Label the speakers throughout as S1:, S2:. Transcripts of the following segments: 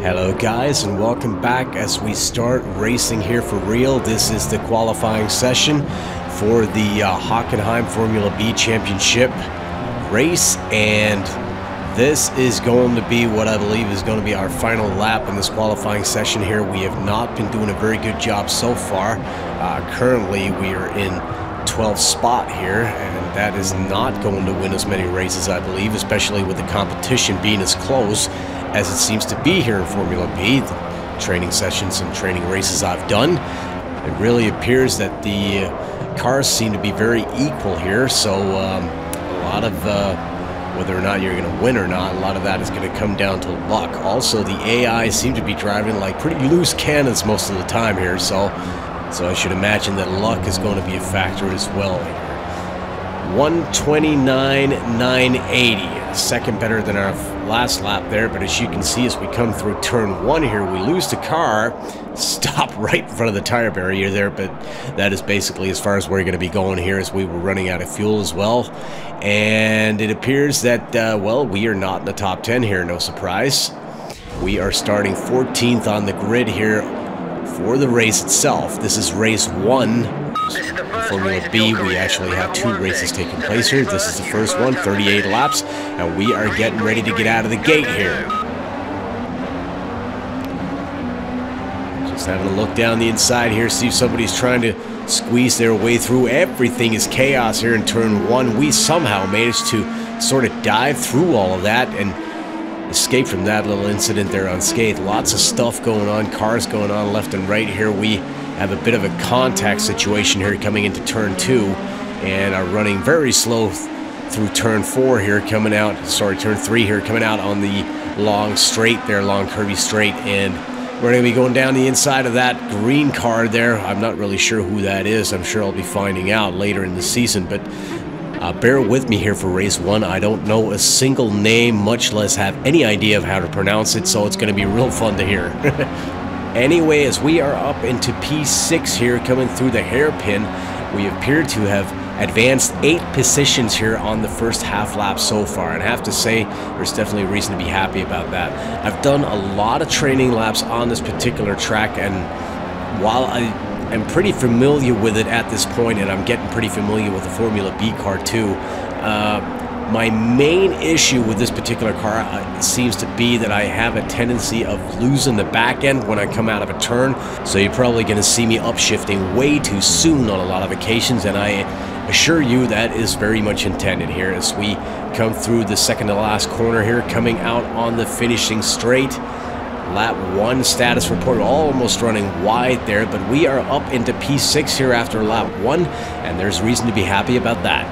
S1: Hello guys, and welcome back as we start racing here for real. This is the qualifying session for the Hockenheim Formula B Championship race, and this is going to be what I believe is going to be our final lap in this qualifying session here. We have not been doing a very good job so far. Currently we are in 12th spot here, and that is not going to win as many races, I believe, especially with the competition being as close as it seems to be here in Formula B. The training sessions and training races I've done, it really appears that the cars seem to be very equal here, so a lot of whether or not you're going to win or not, a lot of that is going to come down to luck. Also, the AI seem to be driving like pretty loose cannons most of the time here, so I should imagine that luck is going to be a factor as well here. 129.980, second better than our last lap there, but as you can see, as we come through turn 1 here, we lose the car, stop right in front of the tire barrier there, but that is basically as far as we're going to be going here, as we were running out of fuel as well. And it appears that, well, we are not in the top 10 here, no surprise. We are starting 14th on the grid here for the race itself. This is race 1. Formula B, we actually have 2 races taking place here. This is the first one, 38 laps, and we are getting ready to get out of the gate here. Just having a look down the inside here, see if somebody's trying to squeeze their way through. Everything is chaos here in turn 1. We somehow managed to sort of dive through all of that and escape from that little incident there unscathed. Lots of stuff going on, cars going on left and right here. We have a bit of a contact situation here coming into turn 2 and are running very slow through turn 4 here coming out, sorry, turn 3 here coming out on the long straight there, long curvy straight, and we're going to be going down the inside of that green car there. I'm not really sure who that is. I'm sure I'll be finding out later in the season, but bear with me here for race 1. I don't know a single name, much less have any idea of how to pronounce it, so it's going to be real fun to hear. Anyway, as we are up into P6 here, coming through the hairpin, we appear to have advanced 8 positions here on the first half lap so far, and I have to say there's definitely a reason to be happy about that. I've done a lot of training laps on this particular track, and while I'm pretty familiar with it at this point, and I'm getting pretty familiar with the Formula B car too, my main issue with this particular car seems to be that I have a tendency of losing the back end when I come out of a turn, so you're probably going to see me upshifting way too soon on a lot of occasions, and I assure you that is very much intended here as we come through the second to last corner here, coming out on the finishing straight. Lap 1 status report, almost running wide there, but we are up into P6 here after lap 1, and there's reason to be happy about that.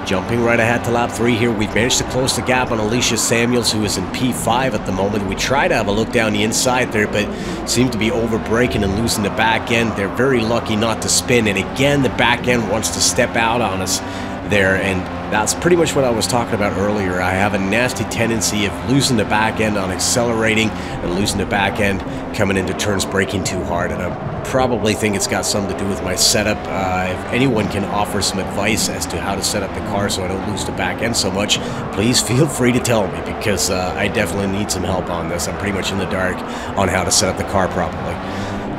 S1: Jumping right ahead to lap 3 here, we've managed to close the gap on Alicia Samuels, who is in P5 at the moment. We try to have a look down the inside there, but seem to be over-braking and losing the back end. They're very lucky not to spin, and again, the back end wants to step out on us there, and that's pretty much what I was talking about earlier. I have a nasty tendency of losing the back end on accelerating and losing the back end coming into turns braking too hard, and I probably think it's got something to do with my setup. If anyone can offer some advice as to how to set up the car so I don't lose the back end so much, please feel free to tell me, because I definitely need some help on this. I'm pretty much in the dark on how to set up the car properly.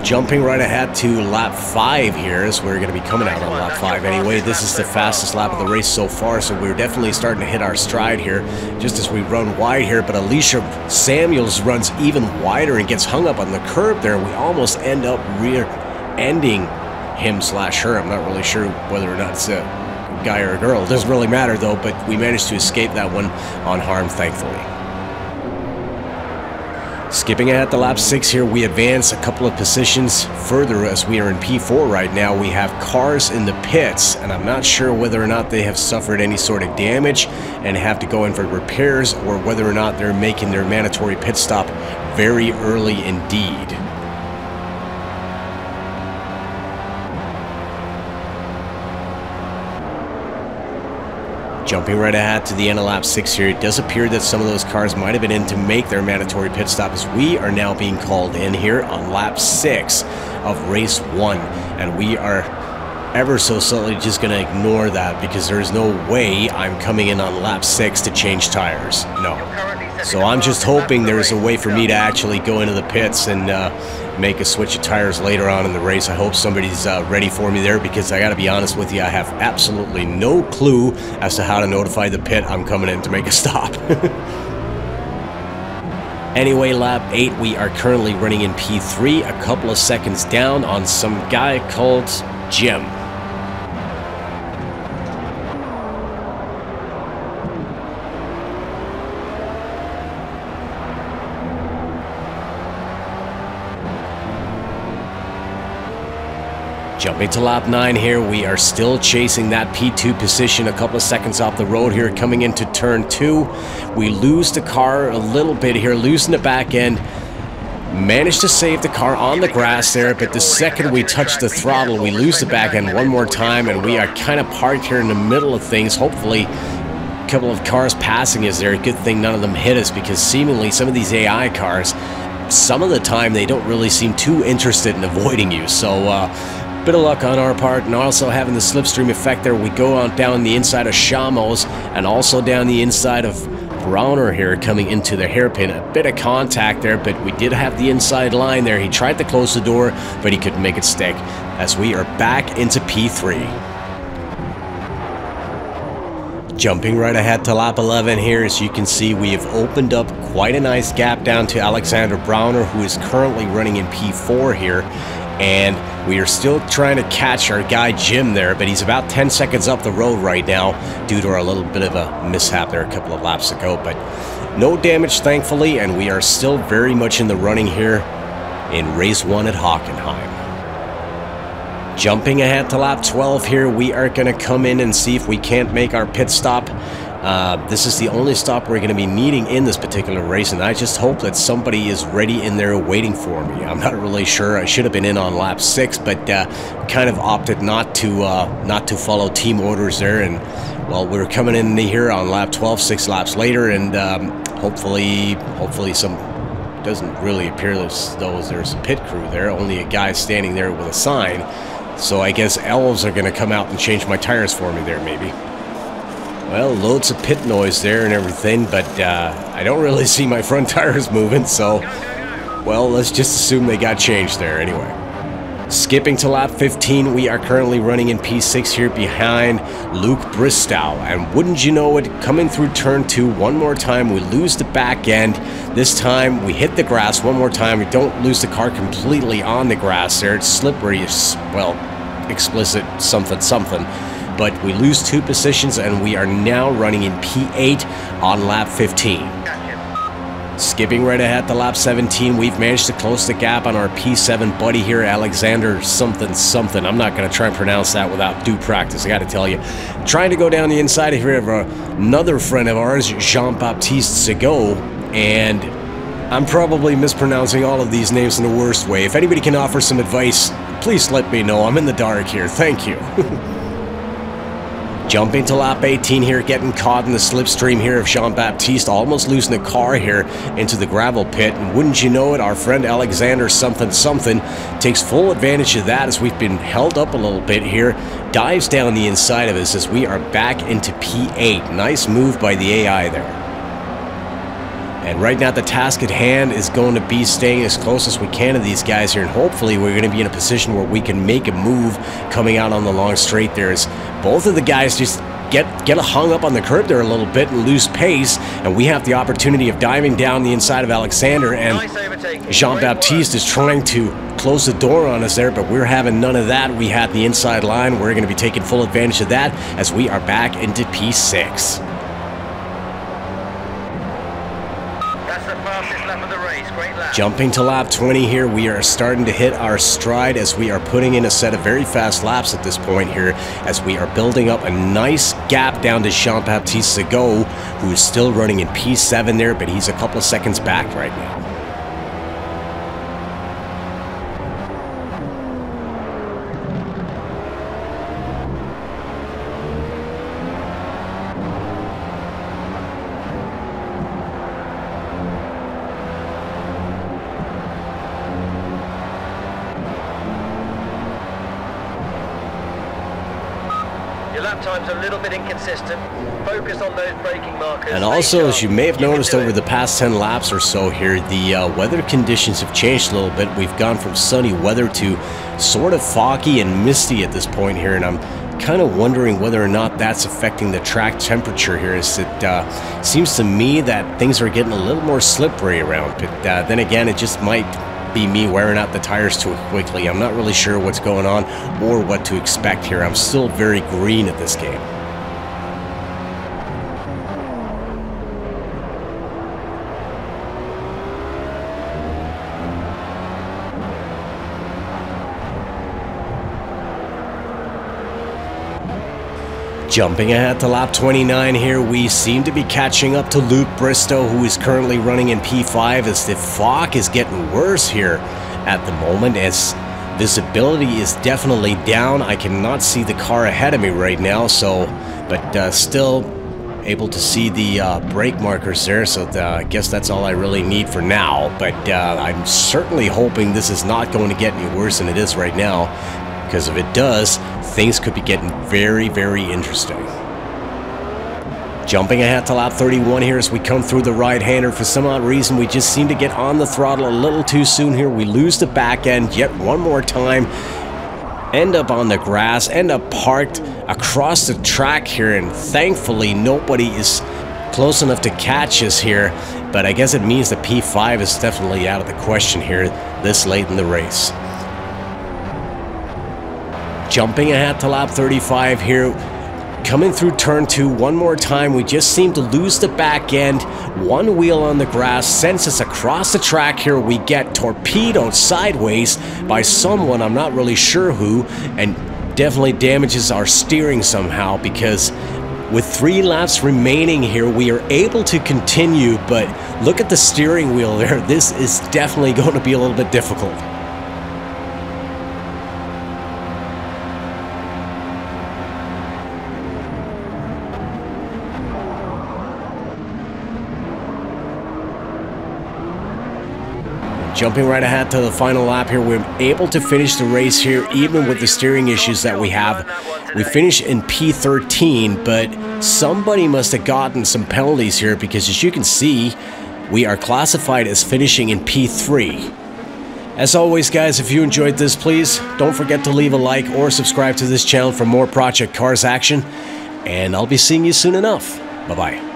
S1: Jumping right ahead to lap 5 here, as we're going to be coming out on lap 5 anyway. This is the fastest lap of the race so far, so we're definitely starting to hit our stride here just as we run wide here, but Alicia Samuels runs even wider and gets hung up on the curb there. We almost end up rear-ending him/her. I'm not really sure whether or not it's a guy or a girl. It doesn't really matter though, but we managed to escape that one unharmed, thankfully. Skipping ahead to lap 6 here, we advance a couple of positions further as we are in P4 right now. We have cars in the pits, and I'm not sure whether or not they have suffered any sort of damage and have to go in for repairs, or whether or not they're making their mandatory pit stop very early indeed. Jumping right ahead to the end of lap 6 here, it does appear that some of those cars might have been in to make their mandatory pit stop, as we are now being called in here on lap 6 of race 1, and we are ever so subtly just going to ignore that, because there's no way I'm coming in on lap 6 to change tires. No. So I'm just hoping there's a way for me to actually go into the pits and make a switch of tires later on in the race. I hope somebody's ready for me there, because I gotta be honest with you, I have absolutely no clue as to how to notify the pit I'm coming in to make a stop. Anyway, lap 8, we are currently running in P3, a couple of seconds down on some guy called Jim. Jumping to lap 9 here, we are still chasing that P2 position, a couple of seconds off the road here, coming into turn 2. We lose the car a little bit here, losing the back end. Managed to save the car on the grass there, but the second we touch the throttle, we lose the back end one more time, and we are kind of parked here in the middle of things. Hopefully, a couple of cars passing us there. Good thing none of them hit us, because seemingly some of these AI cars, some of the time they don't really seem too interested in avoiding you. So, bit of luck on our part, and also having the slipstream effect there. We go on down the inside of Shamos and also down the inside of Browner here, coming into the hairpin. A bit of contact there, but we did have the inside line there. He tried to close the door, but he couldn't make it stick, as we are back into P3. Jumping right ahead to lap 11 here, as you can see, we have opened up quite a nice gap down to Alexander Browner, who is currently running in P4 here. And we are still trying to catch our guy Jim there, but he's about 10 seconds up the road right now due to a little bit of a mishap there a couple of laps ago. But no damage, thankfully, and we are still very much in the running here in race 1 at Hockenheim. Jumping ahead to lap 12 here, we are going to come in and see if we can't make our pit stop. This is the only stop we're going to be needing in this particular race, and I just hope that somebody is ready in there waiting for me. I'm not really sure. I should have been in on lap 6, but kind of opted not to follow team orders there. And well, we're coming in here on lap 12, 6 laps later, and hopefully some doesn't really appear as though there's a pit crew there. Only a guy standing there with a sign. So I guess elves are going to come out and change my tires for me there, maybe. Well, loads of pit noise there and everything, but I don't really see my front tires moving, so, well, let's just assume they got changed there anyway. Skipping to lap 15, we are currently running in P6 here behind Luke Bristow, and wouldn't you know it, coming through turn 2 one more time, we lose the back end. This time, we hit the grass one more time. We don't lose the car completely on the grass there. It's slippery, well, explicit something. But we lose 2 positions, and we are now running in P8 on lap 15. Skipping right ahead to lap 17, we've managed to close the gap on our P7 buddy here, Alexander something. I'm not going to try and pronounce that without due practice, I got to tell you. Trying to go down the inside of here of another friend of ours, Jean-Baptiste Segaud, and I'm probably mispronouncing all of these names in the worst way. If anybody can offer some advice, please let me know. I'm in the dark here. Thank you. Jumping to lap 18 here, getting caught in the slipstream here of Jean-Baptiste, almost losing the car here into the gravel pit. And wouldn't you know it, our friend Alexander something takes full advantage of that as we've been held up a little bit here, dives down the inside of us as we are back into P8. Nice move by the AI there. And right now the task at hand is going to be staying as close as we can to these guys here, and hopefully we're going to be in a position where we can make a move coming out on the long straight there, as both of the guys just get hung up on the curb there a little bit and lose pace, and we have the opportunity of diving down the inside of Alexander, and Jean-Baptiste is trying to close the door on us there, but we're having none of that. We had the inside line. We're going to be taking full advantage of that as we are back into P6. Jumping to lap 20 here, we are starting to hit our stride as we are putting in a set of very fast laps at this point here, as we are building up a nice gap down to Jean-Baptiste Segaud, who is still running in P7 there, but he's a couple of seconds back right now.
S2: lap time's a little bit inconsistent. Focus on those braking markers.
S1: And also, as you may have noticed over the past 10 laps or so here, the weather conditions have changed a little bit. We've gone from sunny weather to sort of foggy and misty at this point here, and I'm kind of wondering whether or not that's affecting the track temperature here, as it seems to me that things are getting a little more slippery around. But then again, it just might be me wearing out the tires too quickly. I'm not really sure what's going on or what to expect here. I'm still very green at this game. Jumping ahead to lap 29 here, we seem to be catching up to Luke Bristow, who is currently running in P5, as the fog is getting worse here at the moment, as visibility is definitely down. I cannot see the car ahead of me right now, but still able to see the brake markers there, so I guess that's all I really need for now. But I'm certainly hoping this is not going to get any worse than it is right now, because if it does, things could be getting very, very interesting. Jumping ahead to lap 31 here as we come through the right-hander. For some odd reason, we just seem to get on the throttle a little too soon here. We lose the back end yet one more time. End up on the grass, end up parked across the track here, and thankfully nobody is close enough to catch us here. But I guess it means that P5 is definitely out of the question here this late in the race. Jumping ahead to lap 35 here, coming through turn 2 one more time. We just seem to lose the back end. One wheel on the grass sends us across the track here. We get torpedoed sideways by someone, I'm not really sure who, and definitely damages our steering somehow, because with 3 laps remaining here, we are able to continue, but look at the steering wheel there. This is definitely going to be a little bit difficult. Jumping right ahead to the final lap here, we're able to finish the race here even with the steering issues that we have. We finished in P13, but somebody must have gotten some penalties here, because as you can see, we are classified as finishing in P3. As always, guys, if you enjoyed this, please don't forget to leave a like or subscribe to this channel for more Project Cars action, and I'll be seeing you soon enough. Bye-bye.